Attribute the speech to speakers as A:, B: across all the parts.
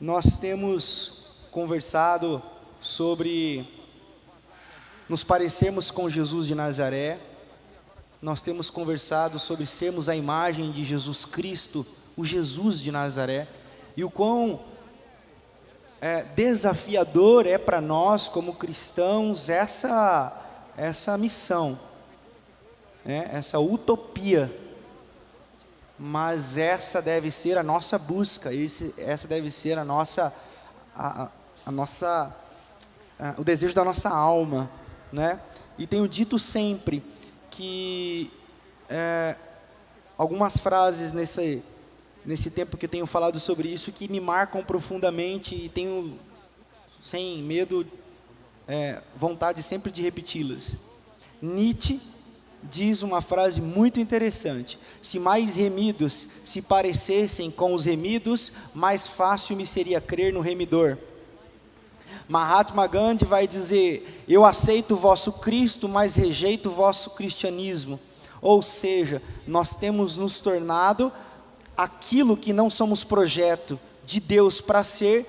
A: Nós temos conversado sobre nos parecermos com Jesus de Nazaré, nós temos conversado sobre sermos a imagem de Jesus Cristo, o Jesus de Nazaré, e o quão desafiador é para nós como cristãos essa missão, essa utopia. Mas essa deve ser a nossa busca, essa deve ser o desejo da nossa alma, né? E tenho dito sempre que algumas frases nesse tempo que eu tenho falado sobre isso, que me marcam profundamente e tenho, sem medo, vontade sempre de repeti-las. Nietzsche diz uma frase muito interessante: se mais remidos se parecessem com os remidos, mais fácil me seria crer no remidor. Mahatma Gandhi vai dizer: eu aceito o vosso Cristo, mas rejeito o vosso cristianismo. Ou seja, nós temos nos tornado aquilo que não somos projeto de Deus para ser,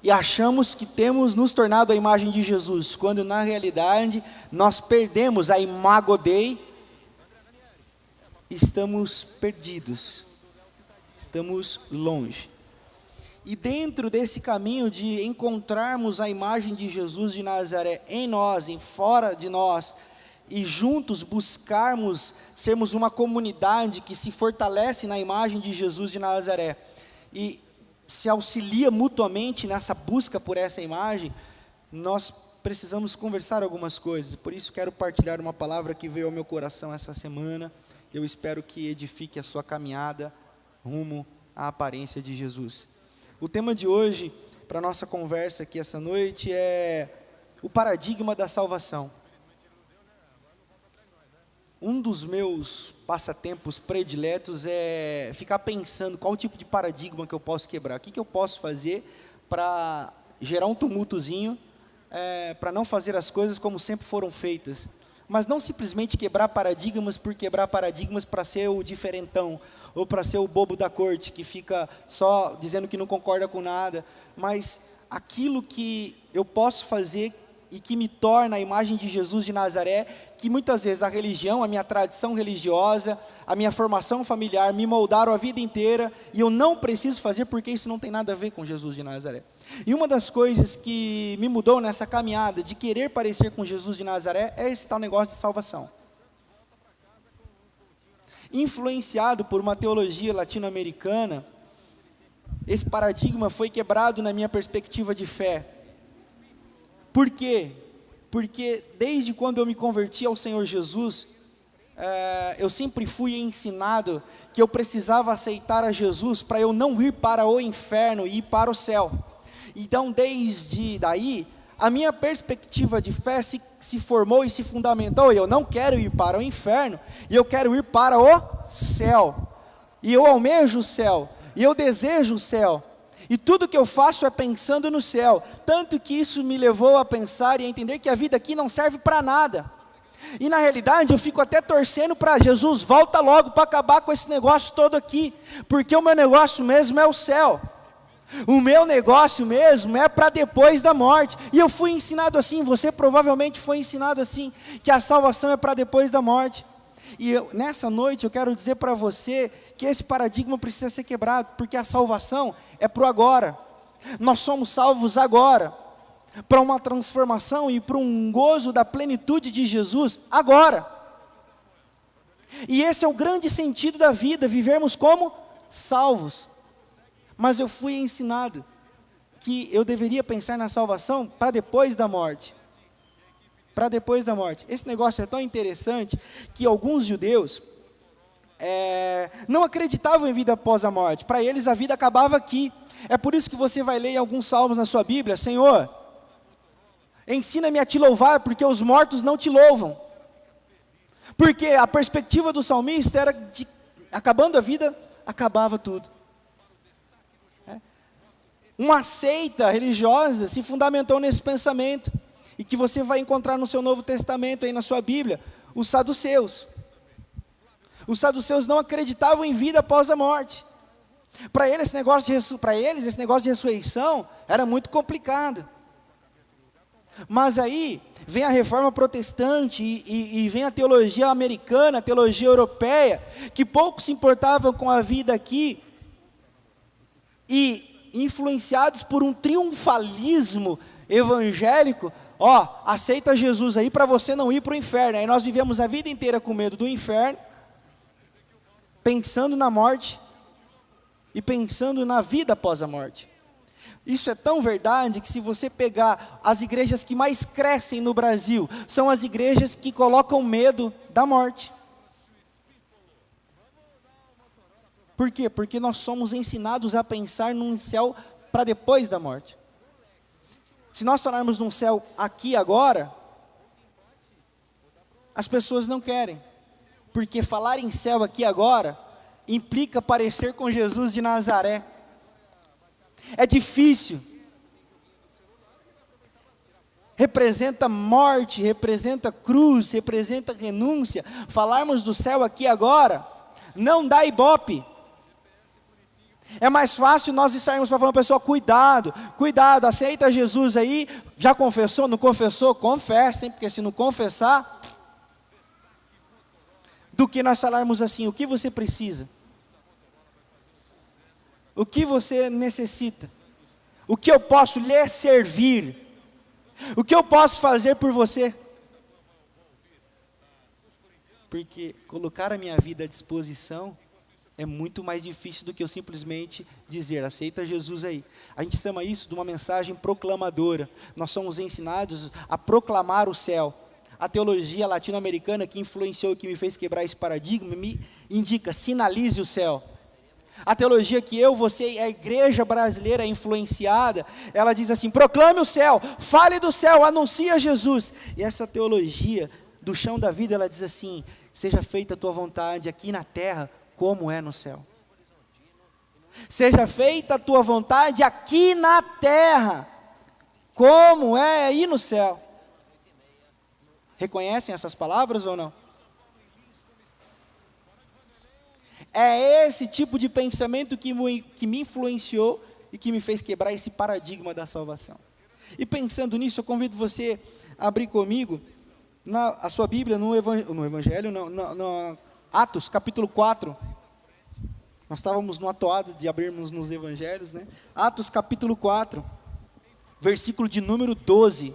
A: e achamos que temos nos tornado a imagem de Jesus, quando na realidade nós perdemos a imago Dei, estamos perdidos, estamos longe. E dentro desse caminho de encontrarmos a imagem de Jesus de Nazaré em nós, em fora de nós, e juntos buscarmos sermos uma comunidade que se fortalece na imagem de Jesus de Nazaré, e se auxilia mutuamente nessa busca por essa imagem, nós precisamos conversar algumas coisas. Por isso quero partilhar uma palavra que veio ao meu coração essa semana. Eu espero que edifique a sua caminhada rumo à aparência de Jesus. O tema de hoje, para a nossa conversa aqui essa noite, é o paradigma da salvação. Um dos meus passatempos prediletos é ficar pensando qual tipo de paradigma que eu posso quebrar. O que eu posso fazer para gerar um tumultozinho, para não fazer as coisas como sempre foram feitas. Mas não simplesmente quebrar paradigmas por quebrar paradigmas para ser o diferentão, ou para ser o bobo da corte, que fica só dizendo que não concorda com nada, mas aquilo que eu posso fazer e que me torna a imagem de Jesus de Nazaré, que muitas vezes a religião, a minha tradição religiosa, a minha formação familiar me moldaram a vida inteira, e eu não preciso fazer porque isso não tem nada a ver com Jesus de Nazaré. E uma das coisas que me mudou nessa caminhada de querer parecer com Jesus de Nazaré é esse tal negócio de salvação. Influenciado por uma teologia latino-americana, esse paradigma foi quebrado na minha perspectiva de fé. Por quê? Porque desde quando eu me converti ao Senhor Jesus, eu sempre fui ensinado que eu precisava aceitar a Jesus para eu não ir para o inferno e ir para o céu. Então, desde daí, a minha perspectiva de fé se formou e se fundamentou. Eu não quero ir para o inferno, e eu quero ir para o céu. E eu almejo o céu, e eu desejo o céu. E tudo que eu faço é pensando no céu. Tanto que isso me levou a pensar e a entender que a vida aqui não serve para nada. E na realidade eu fico até torcendo para Jesus, volta logo para acabar com esse negócio todo aqui. Porque o meu negócio mesmo é o céu. O meu negócio mesmo é para depois da morte. E eu fui ensinado assim, você provavelmente foi ensinado assim, que a salvação é para depois da morte. E nessa noite eu quero dizer para você que esse paradigma precisa ser quebrado, porque a salvação é para o agora. Nós somos salvos agora, para uma transformação e para um gozo da plenitude de Jesus agora. E esse é o grande sentido da vida, vivermos como salvos. Mas eu fui ensinado que eu deveria pensar na salvação para depois da morte. Para depois da morte. Esse negócio é tão interessante que alguns judeus não acreditavam em vida após a morte. Para eles a vida acabava aqui. É por isso que você vai ler em alguns salmos na sua Bíblia: Senhor, ensina-me a te louvar, porque os mortos não te louvam. Porque a perspectiva do salmista era de, acabando a vida, acabava tudo. Uma seita religiosa se fundamentou nesse pensamento, e que você vai encontrar no seu Novo Testamento, aí na sua Bíblia, os saduceus. Os saduceus não acreditavam em vida após a morte. Para eles, esse negócio de ressurreição era muito complicado. Mas aí vem a reforma protestante e vem a teologia americana, a teologia europeia, que pouco se importavam com a vida aqui, e influenciados por um triunfalismo evangélico, aceita Jesus aí para você não ir para o inferno. Aí nós vivemos a vida inteira com medo do inferno, pensando na morte e pensando na vida após a morte. Isso é tão verdade que se você pegar as igrejas que mais crescem no Brasil, são as igrejas que colocam medo da morte. Por quê? Porque nós somos ensinados a pensar num céu para depois da morte. Se nós falarmos num céu aqui agora, as pessoas não querem. Porque falar em céu aqui agora implica parecer com Jesus de Nazaré. É difícil. Representa morte, representa cruz, representa renúncia. Falarmos do céu aqui agora não dá ibope. É mais fácil nós estarmos para falar, pessoal, cuidado, aceita Jesus aí. Já confessou, não confessou? Confessem, porque se não confessar, do que nós falarmos assim, o que você precisa? O que você necessita? O que eu posso lhe servir? O que eu posso fazer por você? Porque colocar a minha vida à disposição é muito mais difícil do que eu simplesmente dizer, aceita Jesus aí. A gente chama isso de uma mensagem proclamadora. Nós somos ensinados a proclamar o céu. A teologia latino-americana que influenciou e que me fez quebrar esse paradigma, me indica, sinalize o céu. A teologia que você, a igreja brasileira é influenciada, ela diz assim, proclame o céu, fale do céu, anuncie Jesus. E essa teologia do chão da vida, ela diz assim, seja feita a tua vontade aqui na terra, como é no céu. Seja feita a tua vontade aqui na terra, como é aí no céu. Reconhecem essas palavras ou não? É esse tipo de pensamento que me influenciou e que me fez quebrar esse paradigma da salvação. E pensando nisso, eu convido você a abrir comigo a sua Bíblia no Evangelho, no Atos, capítulo 4. Nós estávamos no atoado de abrirmos nos Evangelhos, né? Atos, capítulo 4, versículo de número 12.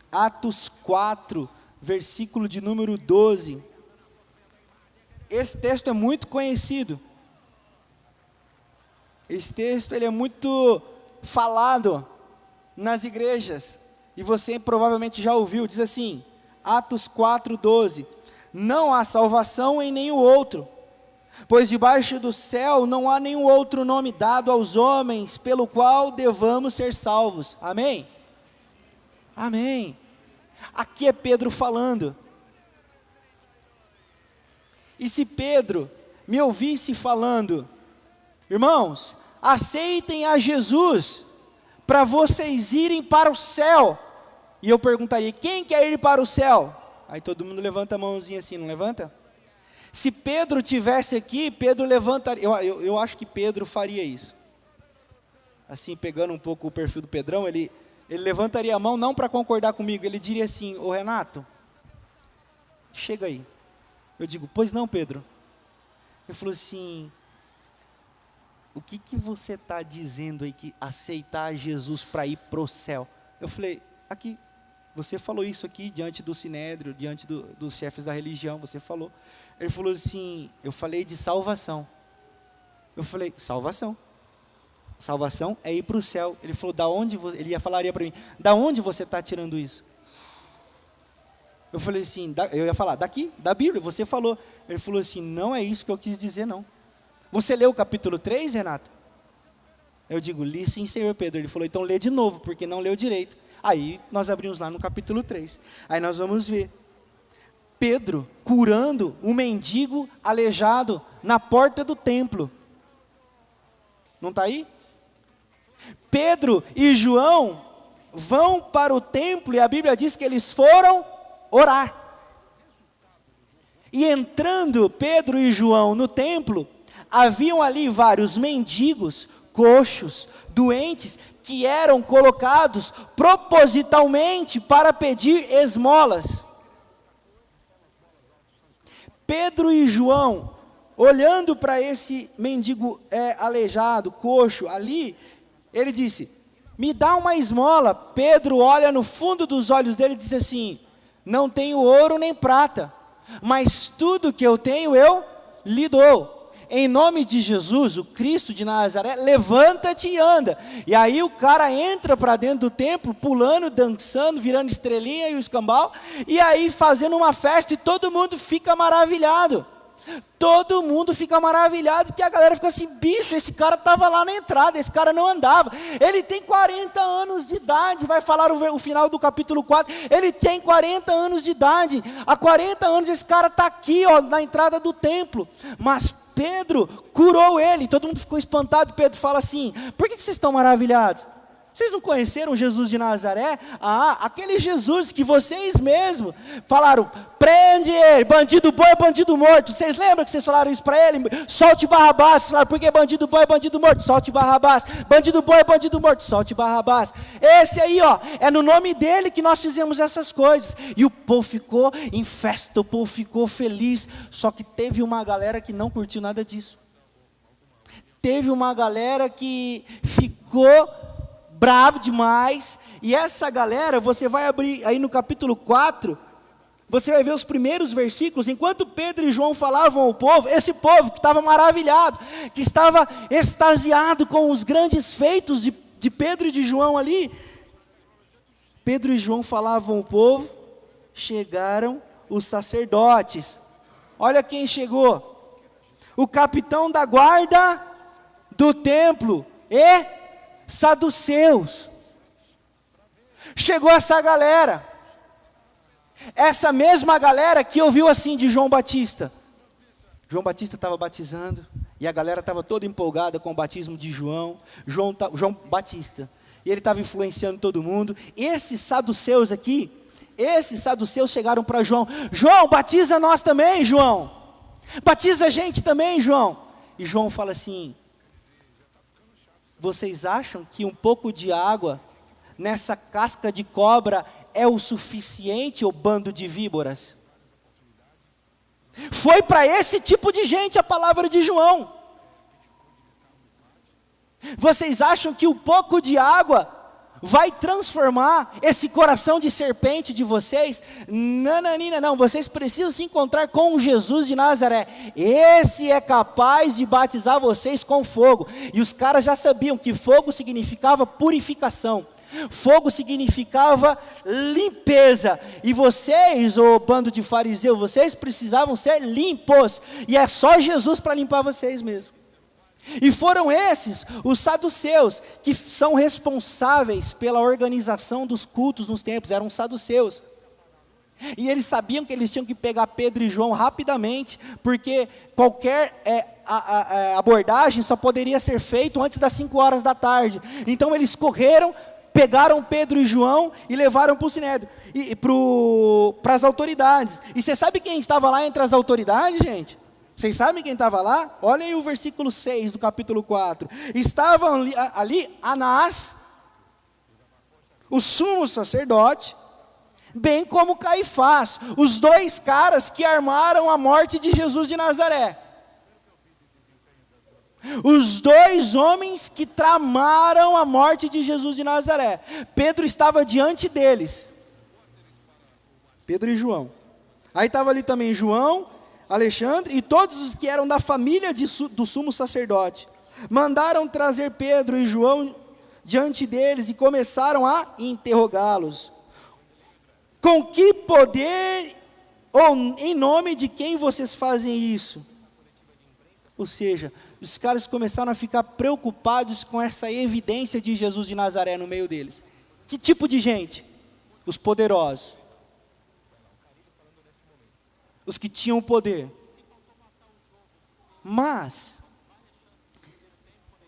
A: Atos 4, versículo de número 12. Esse texto é muito conhecido. Esse texto ele é muito falado nas igrejas. E você provavelmente já ouviu. Diz assim, Atos 4, 12. Não há salvação em nenhum outro, pois debaixo do céu não há nenhum outro nome dado aos homens, pelo qual devamos ser salvos. Amém? Amém. Aqui é Pedro falando. E se Pedro me ouvisse falando, irmãos, aceitem a Jesus, para vocês irem para o céu. E eu perguntaria, quem quer ir para o céu? Aí todo mundo levanta a mãozinha assim, não levanta? Se Pedro tivesse aqui, Pedro levantaria, eu acho que Pedro faria isso. Assim, pegando um pouco o perfil do Pedrão, ele levantaria a mão não para concordar comigo, ele diria assim, ô Renato, chega aí. Eu digo, pois não, Pedro. Ele falou assim, o que você está dizendo aí que aceitar Jesus para ir para o céu? Eu falei, aqui, você falou isso aqui diante do Sinédrio, diante dos chefes da religião, você falou. Ele falou assim, eu falei de salvação. Eu falei, salvação. Salvação é ir para o céu. Ele falou, da onde ele falaria para mim, da onde você está tirando isso? Eu falei assim, eu ia falar, daqui, da Bíblia, você falou. Ele falou assim, não é isso que eu quis dizer não. Você leu o capítulo 3, Renato? Eu digo, li sim, Senhor Pedro. Ele falou, então lê de novo, porque não leu direito. Aí nós abrimos lá no capítulo 3. Aí nós vamos ver Pedro curando um mendigo aleijado na porta do templo. Não está aí? Pedro e João vão para o templo e a Bíblia diz que eles foram orar. E entrando Pedro e João no templo, haviam ali vários mendigos, coxos, doentes, que eram colocados propositalmente para pedir esmolas. Pedro e João, olhando para esse mendigo aleijado, coxo, ali, ele disse, me dá uma esmola. Pedro olha no fundo dos olhos dele e diz assim, não tenho ouro nem prata, mas tudo que eu tenho eu lhe dou. Em nome de Jesus, o Cristo de Nazaré, levanta-te e anda. E aí o cara entra para dentro do templo, pulando, dançando, virando estrelinha e o escambau, e aí fazendo uma festa e todo mundo fica maravilhado. Todo mundo fica maravilhado, porque a galera fica assim, bicho, esse cara estava lá na entrada, esse cara não andava, ele tem 40 anos de idade, vai falar o final do capítulo 4, ele tem 40 anos de idade, há 40 anos esse cara está aqui, ó, na entrada do templo, mas Pedro curou ele, todo mundo ficou espantado. Pedro fala assim, por que vocês estão maravilhados? Vocês não conheceram Jesus de Nazaré? Ah, aquele Jesus que vocês mesmos falaram, prende ele, bandido bom é bandido morto. Vocês lembram que vocês falaram isso para ele? Solte Barrabás. Vocês falaram, porque bandido bom é bandido morto? Solte Barrabás. Bandido bom é bandido morto? Solte Barrabás. Esse aí, ó, é no nome dele que nós fizemos essas coisas. E o povo ficou em festa, o povo ficou feliz. Só que teve uma galera que não curtiu nada disso. Teve uma galera que ficou bravo demais, e essa galera, você vai abrir aí no capítulo 4, você vai ver os primeiros versículos, enquanto Pedro e João falavam ao povo, esse povo que estava maravilhado, que estava extasiado com os grandes feitos de Pedro e de João ali, Pedro e João falavam ao povo, chegaram os sacerdotes, olha quem chegou, o capitão da guarda do templo, e saduceus. Chegou essa galera, essa mesma galera que ouviu assim de João Batista. João Batista estava batizando, e a galera estava toda empolgada com o batismo de João Batista, e ele estava influenciando todo mundo. Esses saduceus aqui, esses saduceus chegaram para João, João, batiza nós também, João, batiza a gente também, João. E João fala assim, vocês acham que um pouco de água nessa casca de cobra é o suficiente, ô bando de víboras? Foi para esse tipo de gente a palavra de João. Vocês acham que um pouco de água vai transformar esse coração de serpente de vocês? Nananina, não, vocês precisam se encontrar com Jesus de Nazaré, esse é capaz de batizar vocês com fogo. E os caras já sabiam que fogo significava purificação, fogo significava limpeza, e vocês, ô bando de fariseus, vocês precisavam ser limpos, e é só Jesus para limpar vocês mesmo. E foram esses, os saduceus, que são responsáveis pela organização dos cultos nos templos, eram saduceus. E eles sabiam que eles tinham que pegar Pedro e João rapidamente, porque qualquer abordagem só poderia ser feita antes das 5 horas da tarde. Então eles correram, pegaram Pedro e João e levaram para o Sinédrio, para as autoridades. E você sabe quem estava lá entre as autoridades, gente? Vocês sabem quem estava lá? Olhem o versículo 6 do capítulo 4. Estavam ali Anás, o sumo sacerdote, bem como Caifás, os dois caras que armaram a morte de Jesus de Nazaré. Os dois homens que tramaram a morte de Jesus de Nazaré. Pedro estava diante deles. Pedro e João. Aí estava ali também João, Alexandre e todos os que eram da família do sumo sacerdote. Mandaram trazer Pedro e João diante deles e começaram a interrogá-los. Com que poder ou em nome de quem vocês fazem isso? Ou seja, os caras começaram a ficar preocupados com essa evidência de Jesus de Nazaré no meio deles. Que tipo de gente? Os poderosos. Os que tinham poder. Mas,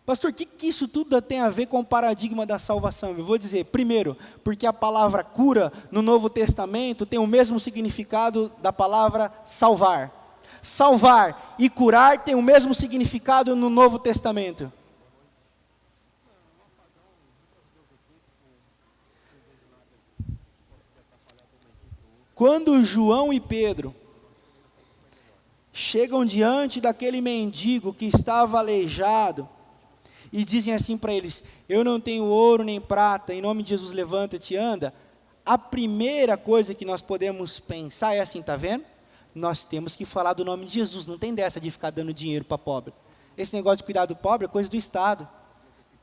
A: pastor, o que isso tudo tem a ver com o paradigma da salvação? Eu vou dizer, primeiro, porque a palavra cura no Novo Testamento tem o mesmo significado da palavra salvar. salvar e curar têm o mesmo significado no Novo Testamento? Quando João e Pedro chegam diante daquele mendigo que estava aleijado e dizem assim para eles: eu não tenho ouro nem prata, em nome de Jesus levanta-te e anda. A primeira coisa que nós podemos pensar é assim, está vendo? Nós temos que falar do nome de Jesus, não tem dessa de ficar dando dinheiro para pobre. Esse negócio de cuidar do pobre é coisa do Estado.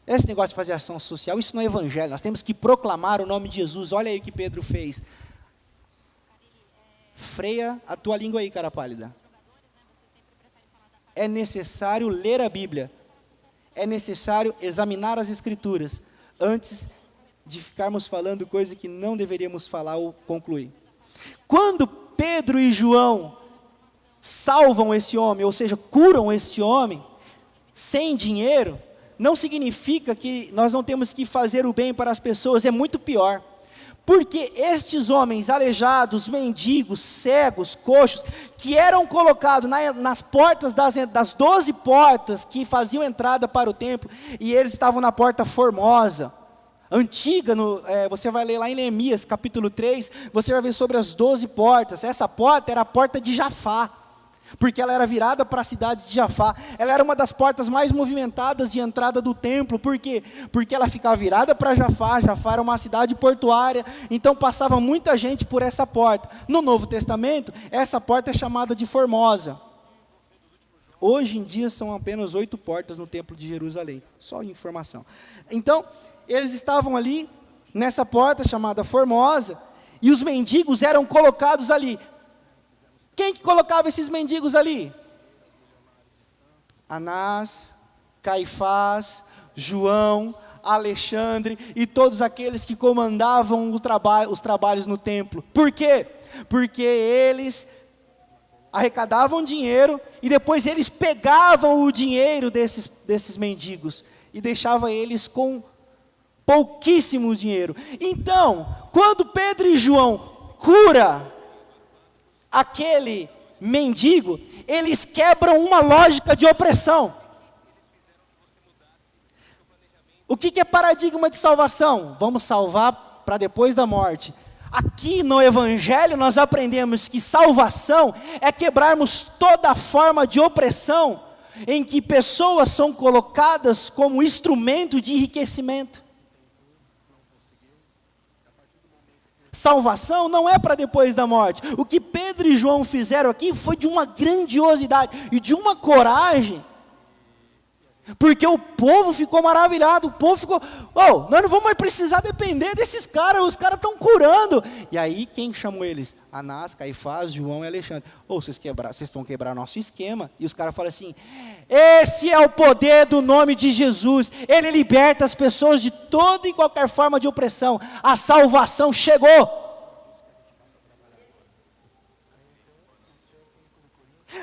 A: Esse negócio de fazer ação social, isso não é evangelho, nós temos que proclamar o nome de Jesus. Olha aí o que Pedro fez. Freia a tua língua aí, cara pálida. É necessário ler a Bíblia. É necessário examinar as Escrituras antes de ficarmos falando coisa que não deveríamos falar ou concluir. Quando Pedro e João salvam esse homem, ou seja, curam este homem, sem dinheiro, não significa que nós não temos que fazer o bem para as pessoas, é muito pior. Porque estes homens aleijados, mendigos, cegos, coxos, que eram colocados nas portas das 12 portas que faziam entrada para o templo, e eles estavam na porta formosa, antiga, você vai ler lá em Neemias, capítulo 3, você vai ver sobre as 12 portas. Essa porta era a porta de Jafá, porque ela era virada para a cidade de Jafá. Ela era uma das portas mais movimentadas de entrada do templo. Por quê? Porque ela ficava virada para Jafá. Jafá era uma cidade portuária, então passava muita gente por essa porta. No Novo Testamento, essa porta é chamada de Formosa. Hoje em dia são apenas 8 portas no templo de Jerusalém, só informação. Então, eles estavam ali, nessa porta chamada Formosa, e os mendigos eram colocados ali. Quem que colocava esses mendigos ali? Anás, Caifás, João, Alexandre e todos aqueles que comandavam os trabalhos no templo. Por quê? Porque eles arrecadavam dinheiro e depois eles pegavam o dinheiro desses mendigos e deixavam eles com pouquíssimo dinheiro. Então, quando Pedro e João curam aquele mendigo, eles quebram uma lógica de opressão. O que é paradigma de salvação? Vamos salvar para depois da morte. Aqui no Evangelho nós aprendemos que salvação é quebrarmos toda forma de opressão em que pessoas são colocadas como instrumento de enriquecimento. Salvação não é para depois da morte. O que Pedro e João fizeram aqui foi de uma grandiosidade e de uma coragem, porque o povo ficou maravilhado. O povo ficou: nós não vamos mais precisar depender desses caras, os caras estão curando. E aí quem chamou eles? Anás, Caifás, João e Alexandre. Vocês estão quebrando nosso esquema. E os caras falam assim: esse é o poder do nome de Jesus, ele liberta as pessoas de toda e qualquer forma de opressão. A salvação chegou.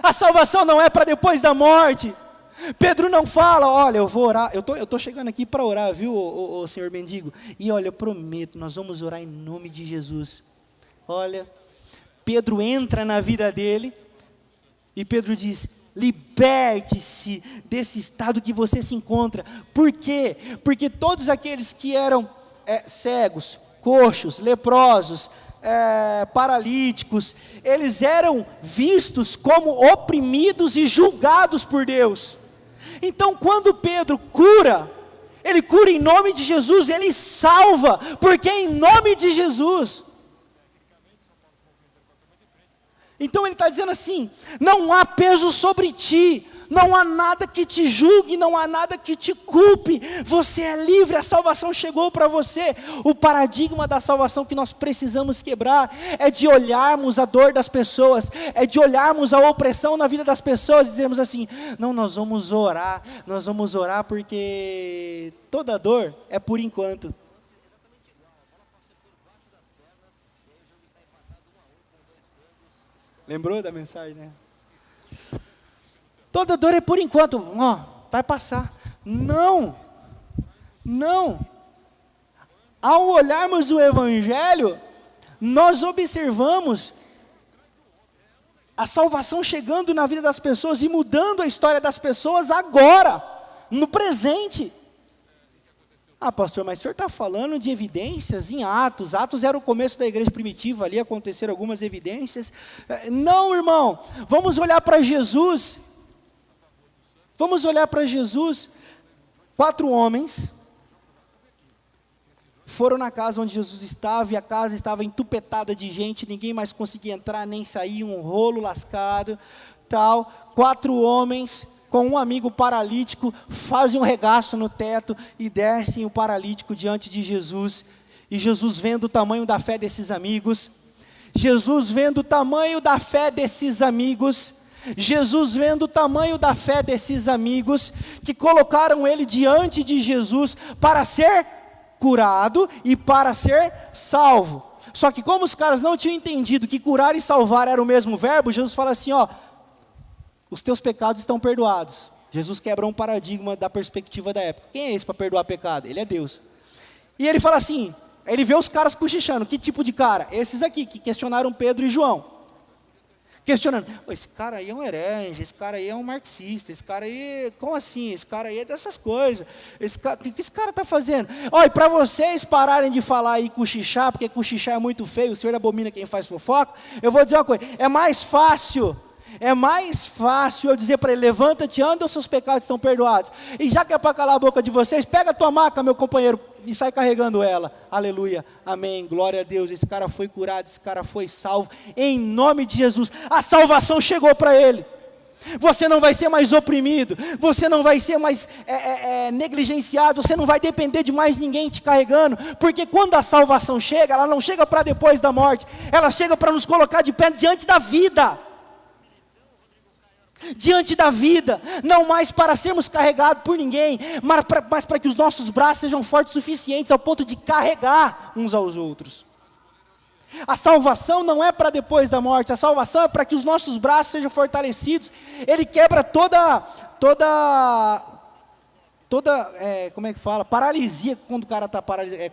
A: A salvação não é para depois da morte. Pedro não fala: olha, eu vou orar, eu estou chegando aqui para orar, viu, o senhor mendigo, e olha, eu prometo, nós vamos orar em nome de Jesus. Olha, Pedro entra na vida dele, e Pedro diz: liberte-se desse estado que você se encontra. Por quê? Porque todos aqueles que eram cegos, coxos, leprosos, paralíticos, eles eram vistos como oprimidos e julgados por Deus. Então quando Pedro cura, ele cura em nome de Jesus, ele salva, porque é em nome de Jesus. Então ele está dizendo assim: não há peso sobre ti, não há nada que te julgue, não há nada que te culpe, você é livre, a salvação chegou para você. O paradigma da salvação que nós precisamos quebrar é de olharmos a dor das pessoas, é de olharmos a opressão na vida das pessoas e dizermos assim: não, nós vamos orar porque toda dor é por enquanto. Lembrou da mensagem, né? Toda dor é por enquanto, vai passar. Não. Ao olharmos o Evangelho, nós observamos A salvação chegando na vida das pessoas e mudando a história das pessoas agora, no presente. Ah, pastor, mas o senhor está falando de evidências em Atos. Atos era o começo da igreja primitiva, ali aconteceram algumas evidências. Não, irmão, vamos olhar para Jesus. Vamos olhar para Jesus. 4 homens foram na casa onde Jesus estava, e a casa estava entupetada de gente, ninguém mais conseguia entrar nem sair, um rolo lascado, tal. 4 homens com um amigo paralítico fazem um regaço no teto e descem o paralítico diante de Jesus. E Jesus, vendo o tamanho da fé desses amigos, Jesus vendo o tamanho da fé desses amigos, Jesus vendo o tamanho da fé desses amigos, que colocaram ele diante de Jesus para ser curado e para ser salvo. Só que como os caras não tinham entendido que curar e salvar era o mesmo verbo, Jesus fala assim, ó, os teus pecados estão perdoados. Jesus quebra um paradigma da perspectiva da época. Quem é esse para perdoar pecado? Ele é Deus. E ele fala assim, ele vê os caras cochichando. Que tipo de cara? Esses aqui, que questionaram Pedro e João. Questionando, esse cara aí é um herege, esse cara aí é um marxista, esse cara aí, como assim? Esse cara aí é dessas coisas, o que esse cara está fazendo? Olha, para vocês pararem de falar e cochichar, porque cochichar é muito feio, o senhor abomina quem faz fofoca, eu vou dizer uma coisa, é mais fácil eu dizer para ele, levanta-te, anda, os seus pecados estão perdoados. E já que é para calar a boca de vocês, pega a tua maca, meu companheiro, e sai carregando ela. Aleluia, amém, glória a Deus. Esse cara foi curado, esse cara foi salvo, em nome de Jesus. A salvação chegou para ele. Você não vai ser mais oprimido, você não vai ser mais negligenciado, você não vai depender de mais ninguém te carregando, porque quando a salvação chega, ela não chega para depois da morte, ela chega para nos colocar de pé diante da vida. Diante da vida, não mais para sermos carregados por ninguém, mas para que os nossos braços sejam fortes o suficientes ao ponto de carregar uns aos outros. A salvação não é para depois da morte, a salvação é para que os nossos braços sejam fortalecidos. Ele quebra toda como é que fala? Paralisia, quando o cara está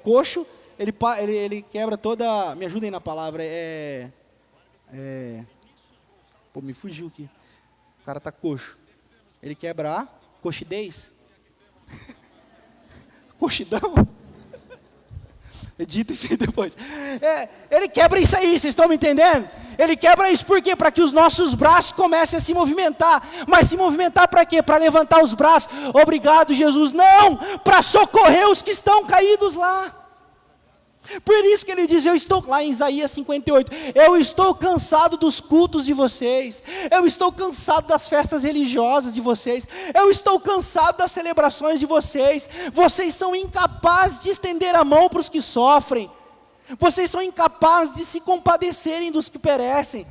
A: coxo, ele quebra toda, me ajudem na palavra, pô, me fugiu aqui. O cara está coxo. Ele quebra a coxidez. Coxidão. Edita isso aí depois. Ele quebra isso aí, vocês estão me entendendo? Ele quebra isso por quê? Para que os nossos braços comecem a se movimentar. Mas se movimentar para quê? Para levantar os braços. Obrigado, Jesus. Não! Para socorrer os que estão caídos lá. Por isso que ele diz, eu estou, lá em Isaías 58, eu estou cansado dos cultos de vocês, eu estou cansado das festas religiosas de vocês, eu estou cansado das celebrações de vocês são incapazes de estender a mão para os que sofrem, vocês são incapazes de se compadecerem dos que perecem,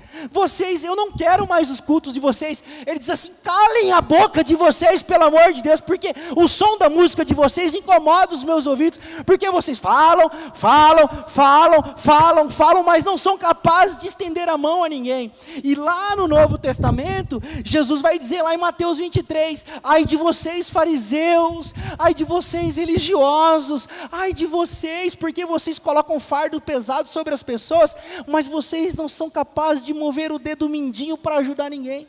A: eu não quero mais os cultos de vocês. Ele diz assim, calem a boca de vocês, pelo amor de Deus, porque o som da música de vocês incomoda os meus ouvidos, porque vocês falam, mas não são capazes de estender a mão a ninguém. E lá no Novo Testamento, Jesus vai dizer lá em Mateus 23, ai de vocês fariseus, ai de vocês religiosos, ai de vocês, porque vocês colocam fardo pesado sobre as pessoas, mas vocês não são capazes de mover o dedo mindinho para ajudar ninguém.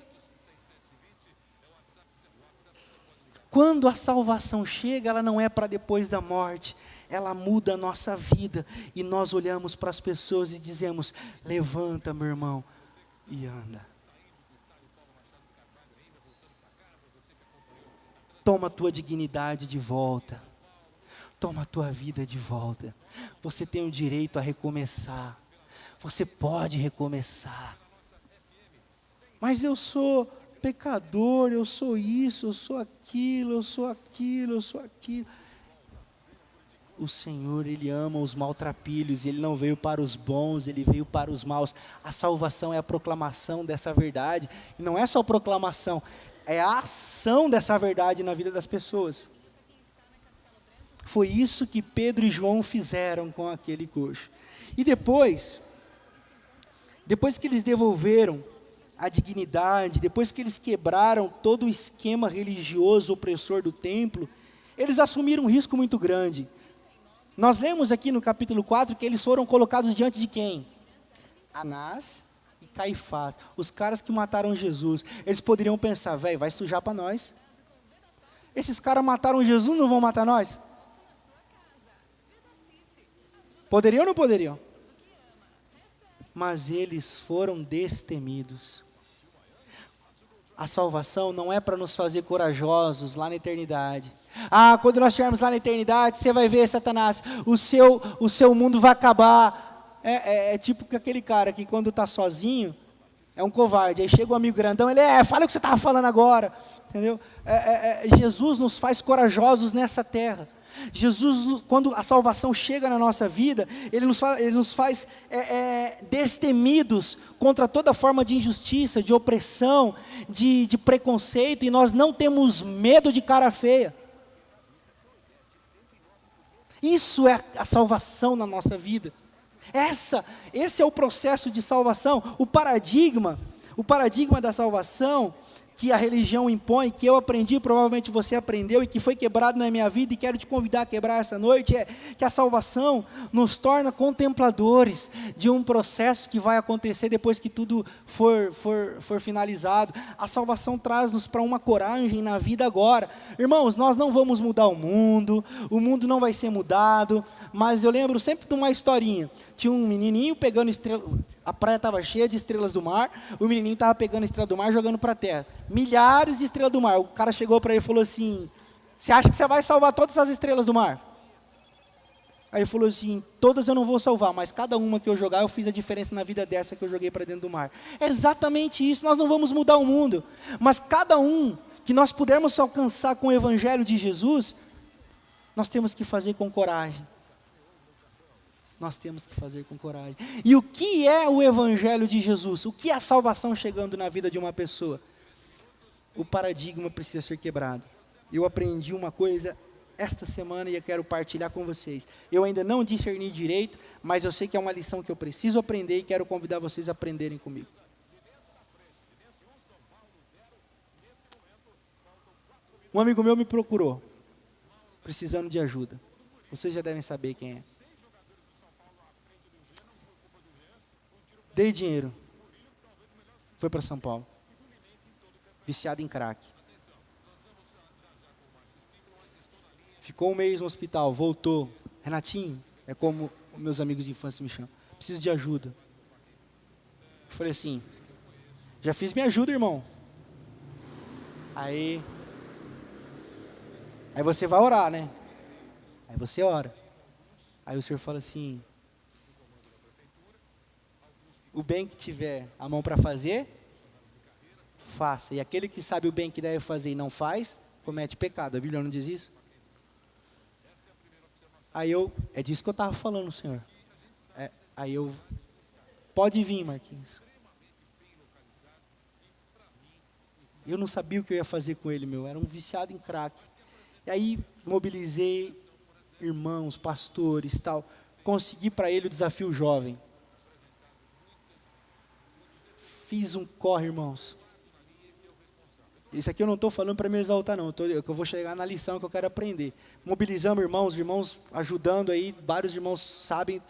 A: Quando a salvação chega, ela não é para depois da morte, ela muda a nossa vida, e nós olhamos para as pessoas e dizemos, levanta meu irmão, e anda. Toma a tua dignidade de volta. Toma a tua vida de volta. Você tem o direito a recomeçar. Você pode recomeçar. Mas eu sou pecador, eu sou isso, eu sou aquilo, eu sou aquilo, eu sou aquilo. O Senhor, Ele ama os maltrapilhos, Ele não veio para os bons, Ele veio para os maus. A salvação é a proclamação dessa verdade. E não é só proclamação, é a ação dessa verdade na vida das pessoas. Foi isso que Pedro e João fizeram com aquele coxo. E depois que eles devolveram a dignidade, depois que eles quebraram todo o esquema religioso opressor do templo, eles assumiram um risco muito grande. Nós lemos aqui no capítulo 4 que eles foram colocados diante de quem? Anás e Caifás, os caras que mataram Jesus, eles poderiam pensar, velho, vai sujar para nós. Esses caras mataram Jesus, não vão matar nós? Poderiam ou não poderiam? Mas eles foram destemidos. A salvação não é para nos fazer corajosos lá na eternidade. Ah, quando nós estivermos lá na eternidade, você vai ver, Satanás, o seu mundo vai acabar. É tipo aquele cara que quando está sozinho, é um covarde. Aí chega um amigo grandão, ele fala o que você estava falando agora. Entendeu? Jesus nos faz corajosos nessa terra. Jesus, quando a salvação chega na nossa vida, Ele nos faz destemidos contra toda forma de injustiça, de opressão, de preconceito, e nós não temos medo de cara feia. Isso é a salvação na nossa vida. Esse é o processo de salvação, o paradigma da salvação que a religião impõe, que eu aprendi, provavelmente você aprendeu, e que foi quebrado na minha vida, e quero te convidar a quebrar essa noite, é que a salvação nos torna contempladores de um processo que vai acontecer depois que tudo for finalizado. A salvação traz-nos para uma coragem na vida agora. Irmãos, nós não vamos mudar o mundo não vai ser mudado, mas eu lembro sempre de uma historinha. Tinha um menininho pegando estrela, a praia estava cheia de estrelas do mar, o menininho estava pegando a estrela do mar e jogando para a terra. Milhares de estrelas do mar. O cara chegou para ele e falou assim, você acha que você vai salvar todas as estrelas do mar? Aí ele falou assim, todas eu não vou salvar, mas cada uma que eu jogar, eu fiz a diferença na vida dessa que eu joguei para dentro do mar. É exatamente isso, nós não vamos mudar o mundo, mas cada um que nós pudermos alcançar com o evangelho de Jesus, nós temos que fazer com coragem. Nós temos que fazer com coragem. E o que é o evangelho de Jesus? O que é a salvação chegando na vida de uma pessoa? O paradigma precisa ser quebrado. Eu aprendi uma coisa esta semana e eu quero partilhar com vocês. Eu ainda não discerni direito, mas eu sei que é uma lição que eu preciso aprender e quero convidar vocês a aprenderem comigo. Um amigo meu me procurou, precisando de ajuda. Vocês já devem saber quem é. Dei dinheiro. Foi para São Paulo. Viciado em crack. Ficou um mês no hospital, voltou. Renatinho, é como meus amigos de infância me chamam. Preciso de ajuda. Eu falei assim, já fiz minha ajuda, irmão. Aí você vai orar, né? Aí você ora. Aí o Senhor fala assim, o bem que tiver a mão para fazer, faça. E aquele que sabe o bem que deve fazer e não faz, comete pecado. A Bíblia não diz isso? Aí é disso que eu estava falando, Senhor. Pode vir, Marquinhos. Eu não sabia o que eu ia fazer com ele, meu. Era um viciado em crack. E aí mobilizei irmãos, pastores, tal. Consegui para ele o desafio jovem. Fiz um corre, irmãos. Isso aqui eu não estou falando para me exaltar, não. Eu vou chegar na lição que eu quero aprender. Mobilizamos irmãos ajudando aí. Vários irmãos sabem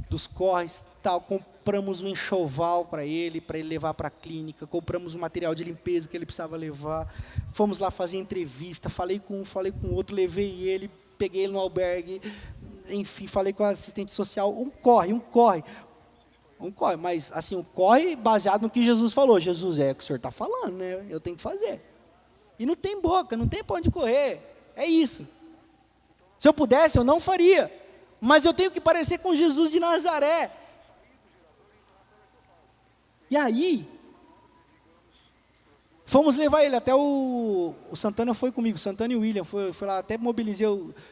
A: dos corres, tal. Compramos um enxoval para ele levar para a clínica. Compramos o material de limpeza que ele precisava levar. Fomos lá fazer entrevista. Falei com um, falei com o outro. Levei ele, peguei ele no albergue. Enfim, falei com a assistente social. Um corre. Mas assim, um corre baseado no que Jesus falou. Jesus, é o que o Senhor está falando, né? Eu tenho que fazer. E não tem boca, não tem para onde correr. É isso. Se eu pudesse, eu não faria. Mas eu tenho que parecer com Jesus de Nazaré. E aí, fomos levar ele até o Santana foi comigo, Santana e o William, foi lá, até mobilizei,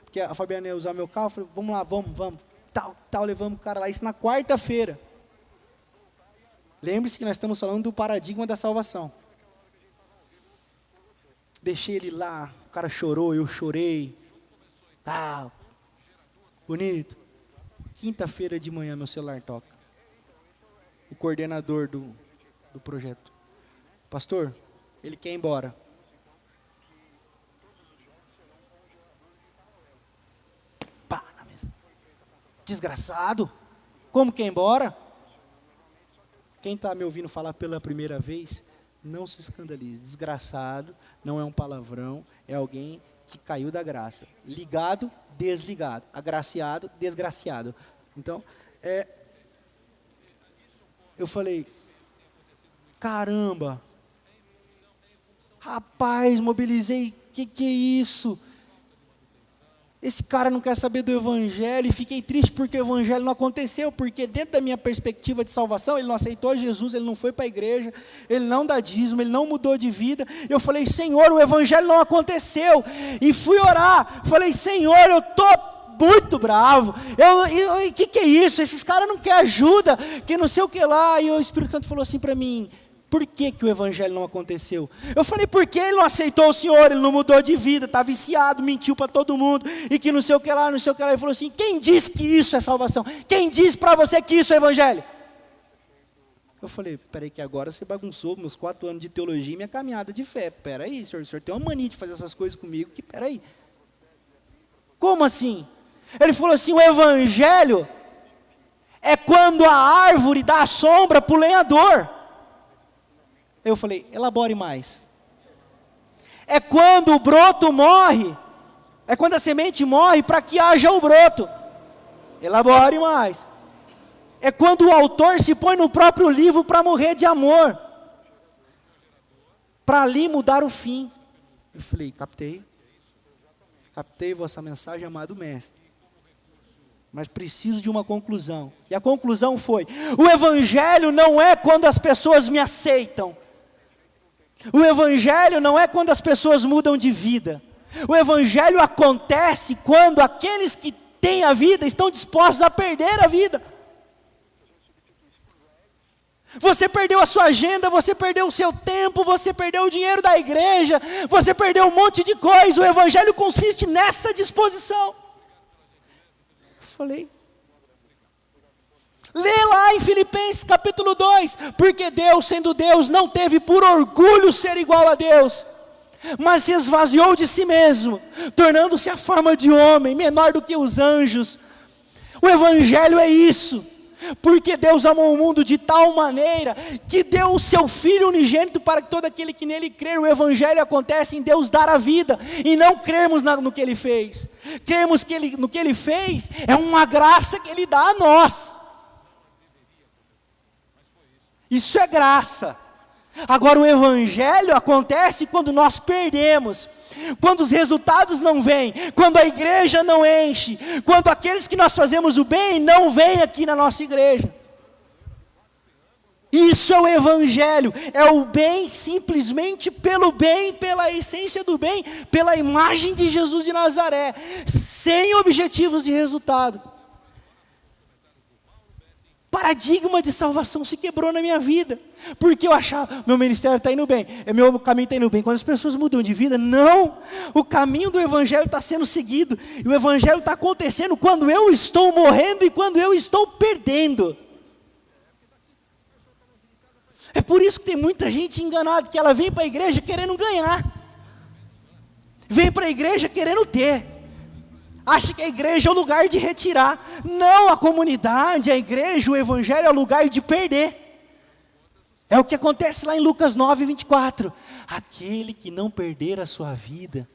A: porque a Fabiana ia usar meu carro, falei, vamos lá, vamos, tal, levamos o cara lá, isso na quarta-feira. Lembre-se que nós estamos falando do paradigma da salvação. Deixei ele lá, o cara chorou, eu chorei. Bonito. Quinta-feira de manhã meu celular toca. O coordenador do projeto. Pastor, ele quer ir embora. Pá, na mesa. Desgraçado. Como quer ir embora? Quem está me ouvindo falar pela primeira vez, não se escandalize. Desgraçado não é um palavrão, é alguém que caiu da graça. Ligado, desligado. Agraciado, desgraciado. Então, eu falei, caramba, rapaz, mobilizei, que é isso? Esse cara não quer saber do evangelho, e fiquei triste porque o evangelho não aconteceu, porque dentro da minha perspectiva de salvação, ele não aceitou Jesus, ele não foi para a igreja, ele não dá dízimo, ele não mudou de vida. Eu falei, Senhor, o evangelho não aconteceu, e fui orar, falei, Senhor, eu estou muito bravo, que é isso? Esses caras não querem ajuda, que não sei o que lá. E o Espírito Santo falou assim para mim, por que o evangelho não aconteceu? Eu falei, porque ele não aceitou o Senhor, ele não mudou de vida, está viciado, mentiu para todo mundo, e que não sei o que lá, não sei o que lá. Ele falou assim, quem diz que isso é salvação? Quem diz para você que isso é evangelho? Eu falei, peraí que agora você bagunçou meus 4 anos de teologia e minha caminhada de fé. Peraí, senhor, o senhor tem uma mania de fazer essas coisas comigo, que peraí. Como assim? Ele falou assim, o evangelho é quando a árvore dá a sombra para o lenhador. Eu falei, elabore mais. É quando o broto morre, é quando a semente morre para que haja o broto. Elabore mais. É quando o autor se põe no próprio livro para morrer de amor, para ali mudar o fim. Eu falei, captei vossa mensagem, amado mestre. Mas preciso de uma conclusão. E a conclusão foi, o evangelho não é quando as pessoas me aceitam. O evangelho não é quando as pessoas mudam de vida. O evangelho acontece quando aqueles que têm a vida estão dispostos a perder a vida. Você perdeu a sua agenda, você perdeu o seu tempo, você perdeu o dinheiro da igreja, você perdeu um monte de coisa. O evangelho consiste nessa disposição. Falei, lê lá em Filipenses capítulo 2, porque Deus, sendo Deus, não teve por orgulho ser igual a Deus, mas se esvaziou de si mesmo, tornando-se a forma de homem, menor do que os anjos. O evangelho é isso, porque Deus amou o mundo de tal maneira, que deu o seu Filho unigênito para que todo aquele que nele crer. O evangelho acontece em Deus dar a vida, e não crermos no que Ele fez. Cremos que no que Ele fez, é uma graça que Ele dá a nós. Isso é graça. Agora o evangelho acontece quando nós perdemos, quando os resultados não vêm, quando a igreja não enche, quando aqueles que nós fazemos o bem não vêm aqui na nossa igreja. Isso é o evangelho, é o bem simplesmente pelo bem, pela essência do bem, pela imagem de Jesus de Nazaré, sem objetivos de resultado. Paradigma de salvação se quebrou na minha vida, porque eu achava, meu ministério está indo bem, meu caminho está indo bem. Quando as pessoas mudam de vida, não, o caminho do evangelho está sendo seguido, e o evangelho está acontecendo quando eu estou morrendo e quando eu estou perdendo. É por isso que tem muita gente enganada, que ela vem para a igreja querendo ganhar, vem para a igreja querendo ter, acha que a igreja é o lugar de retirar. Não, a comunidade, a igreja, o evangelho é o lugar de perder. É o que acontece lá em Lucas 9, 24. Aquele que não perder a sua vida,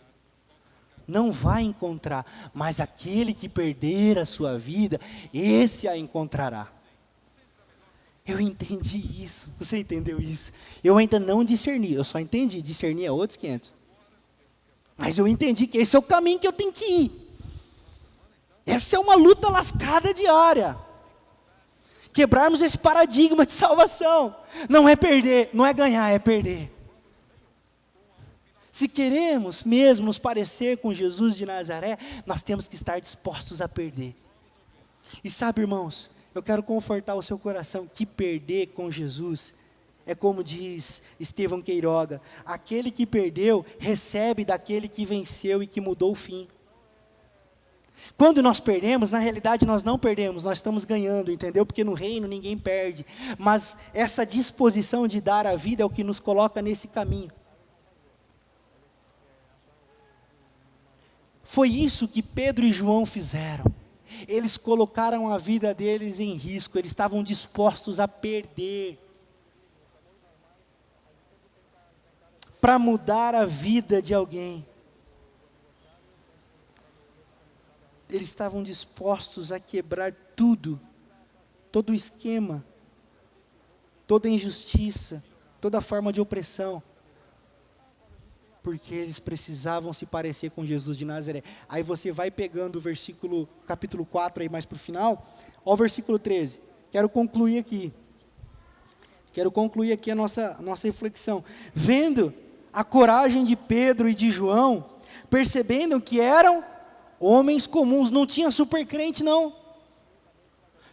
A: não vai encontrar, mas aquele que perder a sua vida, esse a encontrará. Eu entendi isso, você entendeu isso? Eu ainda não discerni, eu só entendi, discernir é outros 500. Mas eu entendi que esse é o caminho que eu tenho que ir. Essa é uma luta lascada diária. Quebrarmos esse paradigma de salvação. Não é perder, não é ganhar, é perder. Se queremos mesmo nos parecer com Jesus de Nazaré, nós temos que estar dispostos a perder. E sabe, irmãos, eu quero confortar o seu coração que perder com Jesus é como diz Estevão Queiroga, aquele que perdeu recebe daquele que venceu e que mudou o fim. Quando nós perdemos, na realidade nós não perdemos, nós estamos ganhando, entendeu? Porque no reino ninguém perde, mas essa disposição de dar a vida é o que nos coloca nesse caminho. Foi isso que Pedro e João fizeram, eles colocaram a vida deles em risco, eles estavam dispostos a perder. para mudar a vida de alguém. Eles estavam dispostos a quebrar tudo, todo o esquema, toda injustiça, toda forma de opressão, porque eles precisavam se parecer com Jesus de Nazaré. Aí você vai pegando o versículo, capítulo 4, aí mais para o final, ó o versículo 13, quero concluir aqui a nossa reflexão. Vendo a coragem de Pedro e de João, percebendo que eram homens comuns, não tinha super crente não,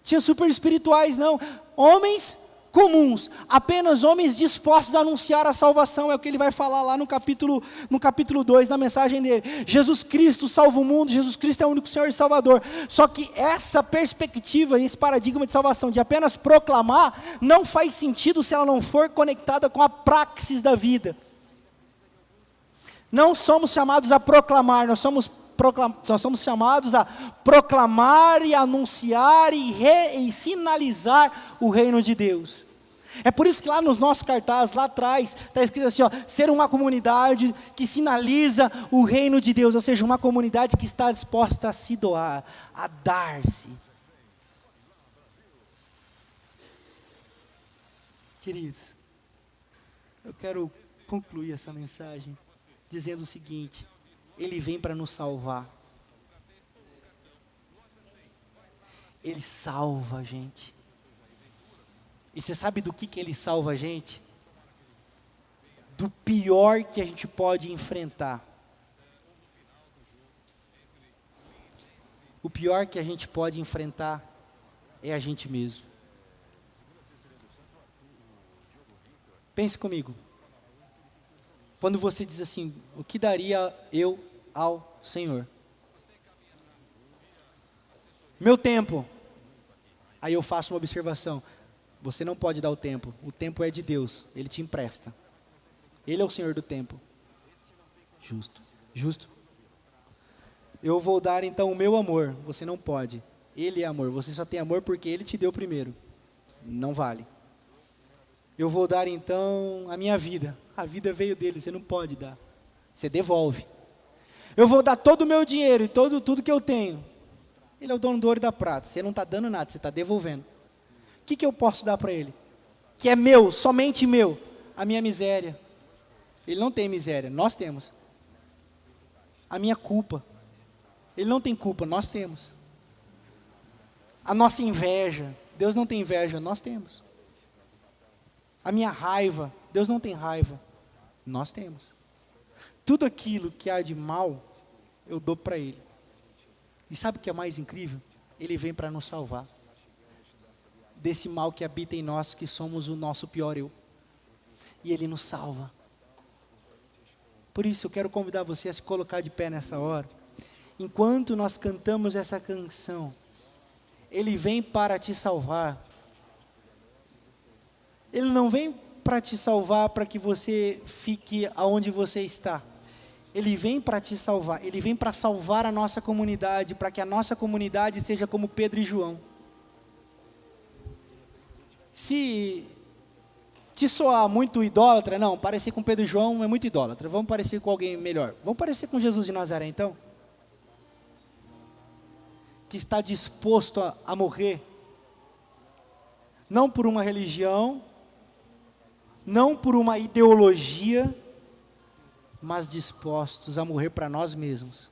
A: tinha super espirituais não, homens comuns, apenas homens dispostos a anunciar a salvação, é o que ele vai falar lá no capítulo 2, na mensagem dele. Jesus Cristo salva o mundo, Jesus Cristo é o único Senhor e Salvador. Só que essa perspectiva, esse paradigma de salvação, de apenas proclamar, não faz sentido se ela não for conectada com a praxis da vida. Não somos chamados a proclamar, nós somos chamados a proclamar e anunciar e sinalizar o reino de Deus. É por isso que lá nos nossos cartazes, lá atrás, está escrito assim, ó, ser uma comunidade que sinaliza o reino de Deus, ou seja, uma comunidade que está disposta a se doar, a dar-se. Queridos, eu quero concluir essa mensagem dizendo o seguinte: Ele vem para nos salvar. Ele salva a gente. E você sabe do que Ele salva a gente? Do pior que a gente pode enfrentar. O pior que a gente pode enfrentar é a gente mesmo. Pense comigo. Quando você diz assim, o que daria eu ao Senhor? Meu tempo. Aí eu faço uma observação. Você não pode dar o tempo é de Deus, Ele te empresta. Ele é o Senhor do tempo. Justo. Eu vou dar então o meu amor, você não pode. Ele é amor, você só tem amor porque Ele te deu primeiro. Não vale. Eu vou dar então a minha vida. A vida veio dele, você não pode dar. Você devolve. Eu vou dar todo o meu dinheiro e tudo que eu tenho. Ele é o dono do ouro e da prata. Você não está dando nada, você está devolvendo. O que eu posso dar para ele? Que é meu, somente meu. A minha miséria. Ele não tem miséria, nós temos. A minha culpa. Ele não tem culpa, nós temos. A nossa inveja. Deus não tem inveja, nós temos. A minha raiva, Deus não tem raiva, nós temos. Tudo aquilo que há de mal, eu dou para Ele. E sabe o que é mais incrível? Ele vem para nos salvar. Desse mal que habita em nós, que somos o nosso pior eu. E Ele nos salva. Por isso eu quero convidar você a se colocar de pé nessa hora. Enquanto nós cantamos essa canção, Ele vem para te salvar. Ele não vem para te salvar para que você fique aonde você está. Ele vem para te salvar. Ele vem para salvar a nossa comunidade, para que a nossa comunidade seja como Pedro e João. Se te soar muito idólatra, não, parecer com Pedro e João é muito idólatra. Vamos parecer com alguém melhor. Vamos parecer com Jesus de Nazaré, então? Que está disposto a morrer. Não por uma religião, não por uma ideologia, mas dispostos a morrer para nós mesmos,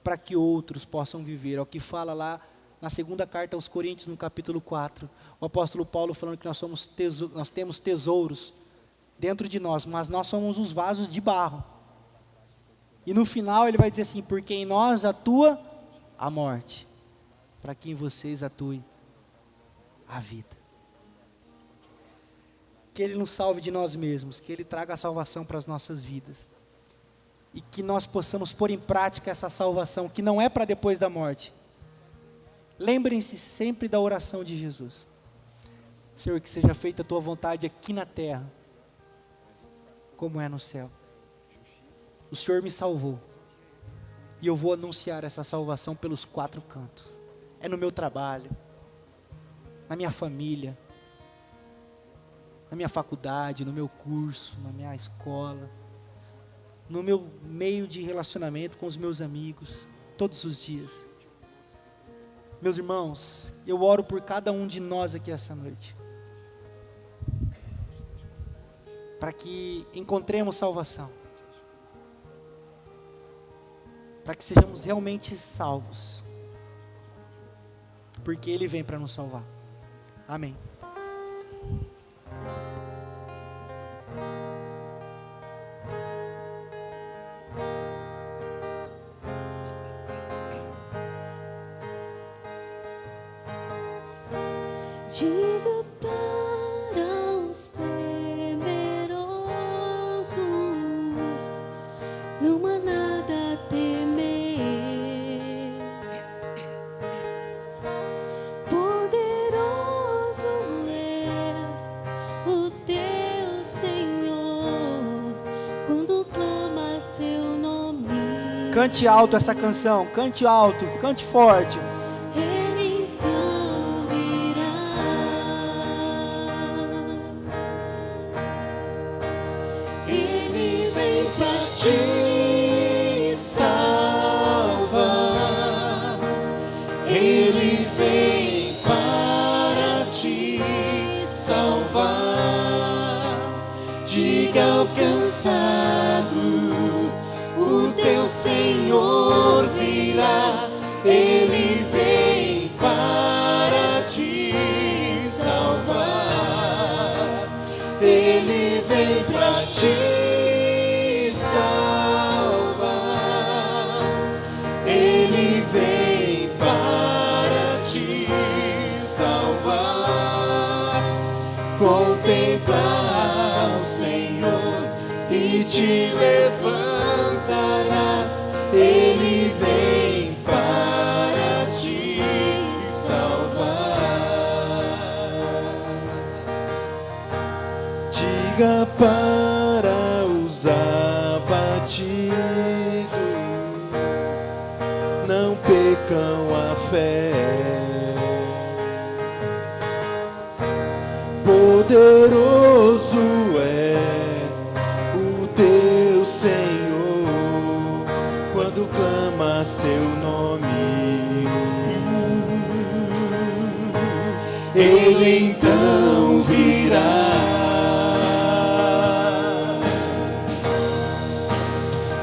A: para que outros possam viver. É o que fala lá na segunda carta aos Coríntios, no capítulo 4, o apóstolo Paulo falando que nós temos tesouros dentro de nós, mas nós somos os vasos de barro. E no final ele vai dizer assim, porque em nós atua a morte, para que em vocês atue a vida. Que Ele nos salve de nós mesmos, que Ele traga a salvação para as nossas vidas. E que nós possamos pôr em prática essa salvação, que não é para depois da morte. Lembrem-se sempre da oração de Jesus. Senhor, que seja feita a Tua vontade aqui na terra, como é no céu. O Senhor me salvou. E eu vou anunciar essa salvação pelos 4 cantos. É no meu trabalho, na minha família, na minha faculdade, no meu curso, na minha escola, no meu meio de relacionamento com os meus amigos, todos os dias. Meus irmãos, eu oro por cada um de nós aqui essa noite, para que encontremos salvação, para que sejamos realmente salvos, porque Ele vem para nos salvar. Amém.
B: Diga para os temerosos, não há nada a temer. Poderoso é o teu Senhor, quando clama seu nome.
A: Cante alto essa canção, cante alto, cante forte.
B: Te salva, Ele vem para te salvar. Diga ao cansado, o teu Senhor virá. Ele vem para te salvar. Ele vem para te contemplar o Senhor e te levantarás. Ele vem para te salvar. Diga para os abatidos, não percam a fé. Poderoso é o teu Senhor, quando clama seu nome. Ele então virá.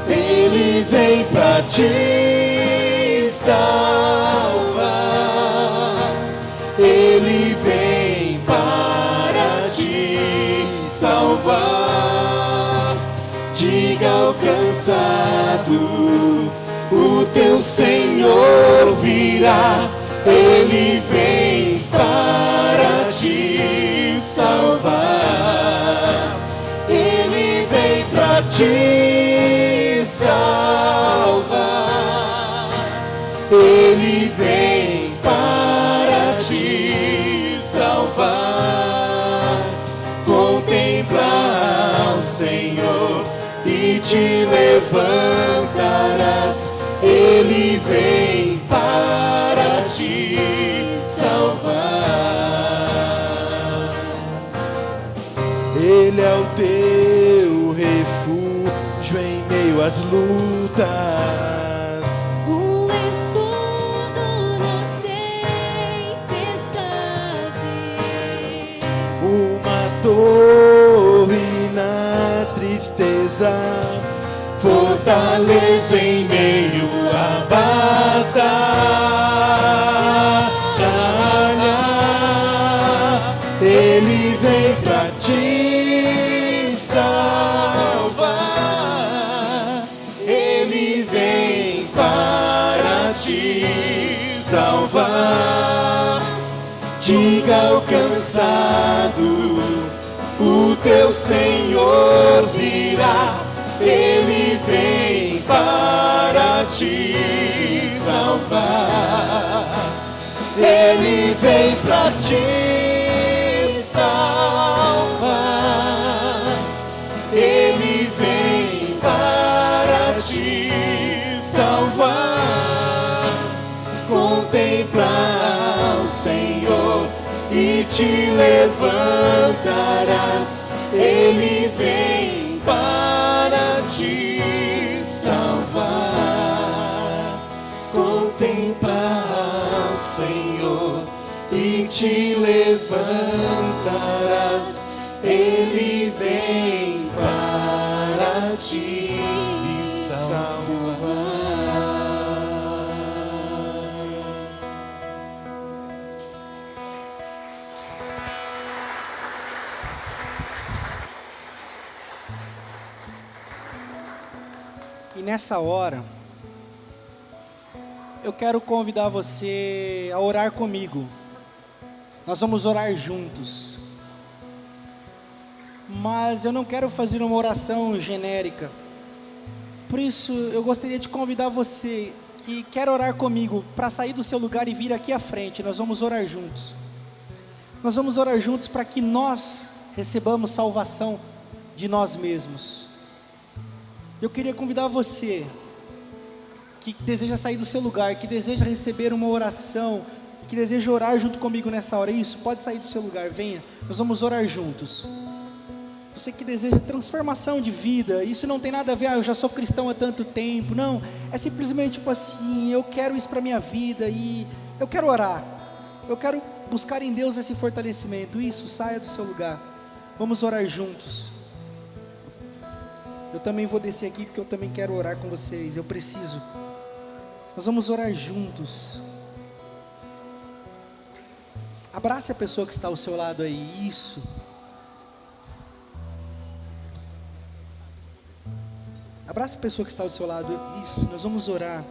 B: Ele vem para te salvar. Ele vem para te salvar. Diga ao cansado, o teu Senhor virá. Ele vem para te salvar. Ele vem para te salvar. Ele vem para te salvar. Contemplar o Senhor e te levantarás. Ele vem para te salvar. Ele é o teu refúgio em meio às lutas, um escudo na tempestade, uma torre na tristeza, fortaleza em meio à batalha. Ele vem pra te salvar. Ele vem para te salvar. Diga ao cansado, o teu Senhor virá. Ele vem para te salvar. Ele vem para te salvar. Ele vem para te salvar. Contemplar o Senhor
C: e te levantarás. Ele vem para te salvar. Contempla o Senhor e te levantarás. Ele vem para te salvar.
A: E nessa hora, eu quero convidar você a orar comigo. Nós vamos orar juntos. Mas eu não quero fazer uma oração genérica. Por isso, eu gostaria de convidar você que quer orar comigo para sair do seu lugar e vir aqui à frente. Nós vamos orar juntos. Nós vamos orar juntos para que nós recebamos salvação de nós mesmos. Eu queria convidar você que deseja sair do seu lugar, que deseja receber uma oração, que deseja orar junto comigo nessa hora. Isso, pode sair do seu lugar, venha. Nós vamos orar juntos. Você que deseja transformação de vida, isso não tem nada a ver, eu já sou cristão há tanto tempo. Não, é simplesmente tipo assim, eu quero isso para a minha vida e eu quero orar. Eu quero buscar em Deus esse fortalecimento. Isso, saia do seu lugar. Vamos orar juntos. Eu também vou descer aqui porque eu também quero orar com vocês. Eu preciso. Nós vamos orar juntos. Abrace a pessoa que está ao seu lado aí. Isso. Abrace a pessoa que está ao seu lado. Isso. Nós vamos orar.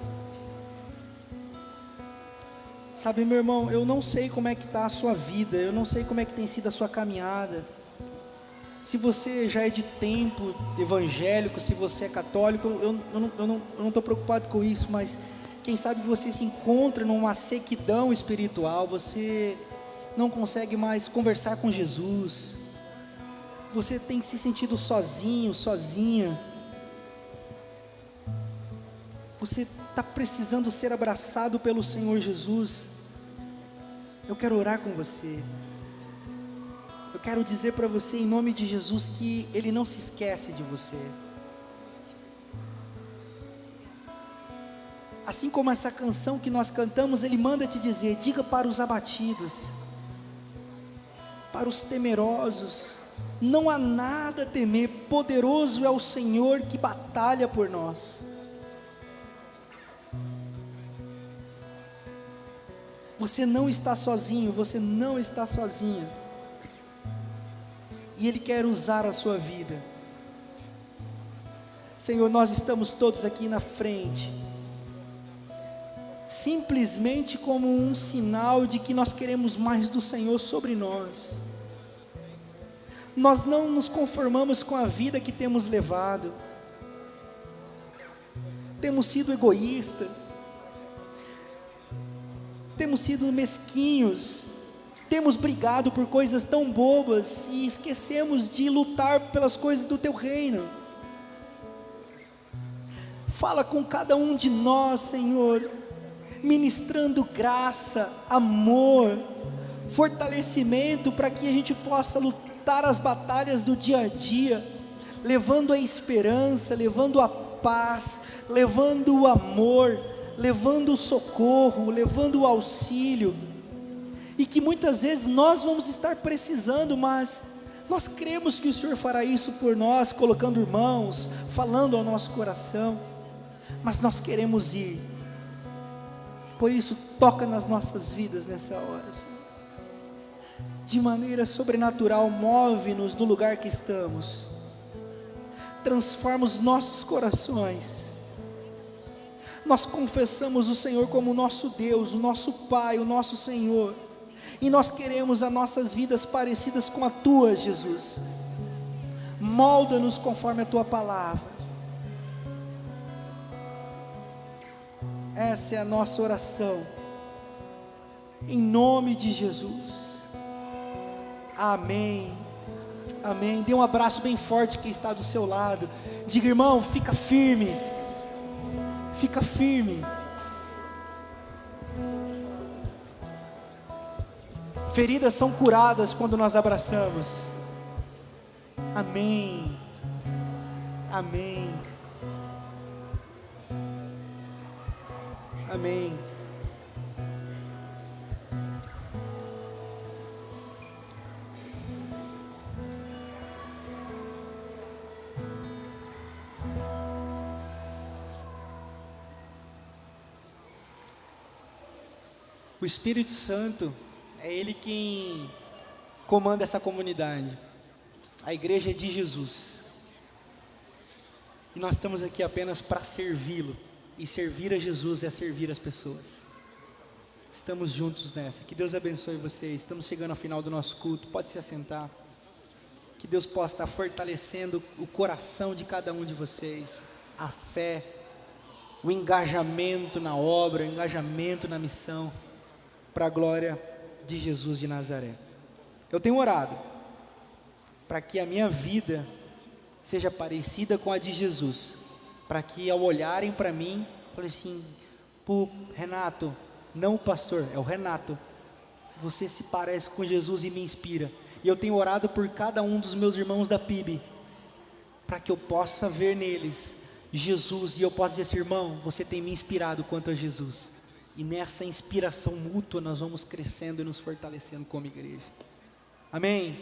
A: Sabe, meu irmão, eu não sei como é que está a sua vida. Eu não sei como é que tem sido a sua caminhada. Se você já é de tempo evangélico, se você é católico, eu não estou preocupado com isso, mas quem sabe você se encontra numa sequidão espiritual, você não consegue mais conversar com Jesus, você tem se sentido sozinho, sozinha, você está precisando ser abraçado pelo Senhor Jesus. Eu quero orar com você. Eu quero dizer para você em nome de Jesus que Ele não se esquece de você. Assim como essa canção que nós cantamos, Ele manda te dizer: diga para os abatidos, para os temerosos, não há nada a temer, poderoso é o Senhor que batalha por nós. Você não está sozinho, você não está sozinha. E Ele quer usar a sua vida. Senhor, nós estamos todos aqui na frente, simplesmente como um sinal de que nós queremos mais do Senhor sobre nós. Nós não nos conformamos com a vida que temos levado. Temos sido egoístas, temos sido mesquinhos, temos brigado por coisas tão bobas e esquecemos de lutar pelas coisas do Teu reino. Fala com cada um de nós, Senhor, ministrando graça, amor, fortalecimento para que a gente possa lutar as batalhas do dia a dia, levando a esperança, levando a paz, levando o amor, levando o socorro, levando o auxílio. E que muitas vezes nós vamos estar precisando, mas nós cremos que o Senhor fará isso por nós, colocando irmãos, falando ao nosso coração. Mas nós queremos ir. Por isso, toca nas nossas vidas nessa hora, Senhor. De maneira sobrenatural, move-nos do lugar que estamos. Transforma os nossos corações. Nós confessamos o Senhor como o nosso Deus, o nosso Pai, o nosso Senhor. E nós queremos as nossas vidas parecidas com a Tua, Jesus. Molda-nos conforme a Tua palavra. Essa é a nossa oração. Em nome de Jesus. Amém. Amém. Dê um abraço bem forte quem está do seu lado. Diga: irmão, fica firme. Fica firme. Feridas são curadas quando nós abraçamos. Amém. Amém. Amém. O Espírito Santo é Ele quem comanda essa comunidade. A igreja é de Jesus. E nós estamos aqui apenas para servi-lo. E servir a Jesus é servir as pessoas. Estamos juntos nessa. Que Deus abençoe vocês. Estamos chegando ao final do nosso culto. Pode se assentar. Que Deus possa estar fortalecendo o coração de cada um de vocês. A fé, o engajamento na obra, o engajamento na missão, para a glória de Jesus de Nazaré. Eu tenho orado para que a minha vida seja parecida com a de Jesus, para que ao olharem para mim, falem assim: pô, Renato, não o pastor, é o Renato, você se parece com Jesus e me inspira. E eu tenho orado por cada um dos meus irmãos da PIB, para que eu possa ver neles Jesus, e eu possa dizer assim: irmão, você tem me inspirado quanto a Jesus. E nessa inspiração mútua nós vamos crescendo e nos fortalecendo como igreja. Amém?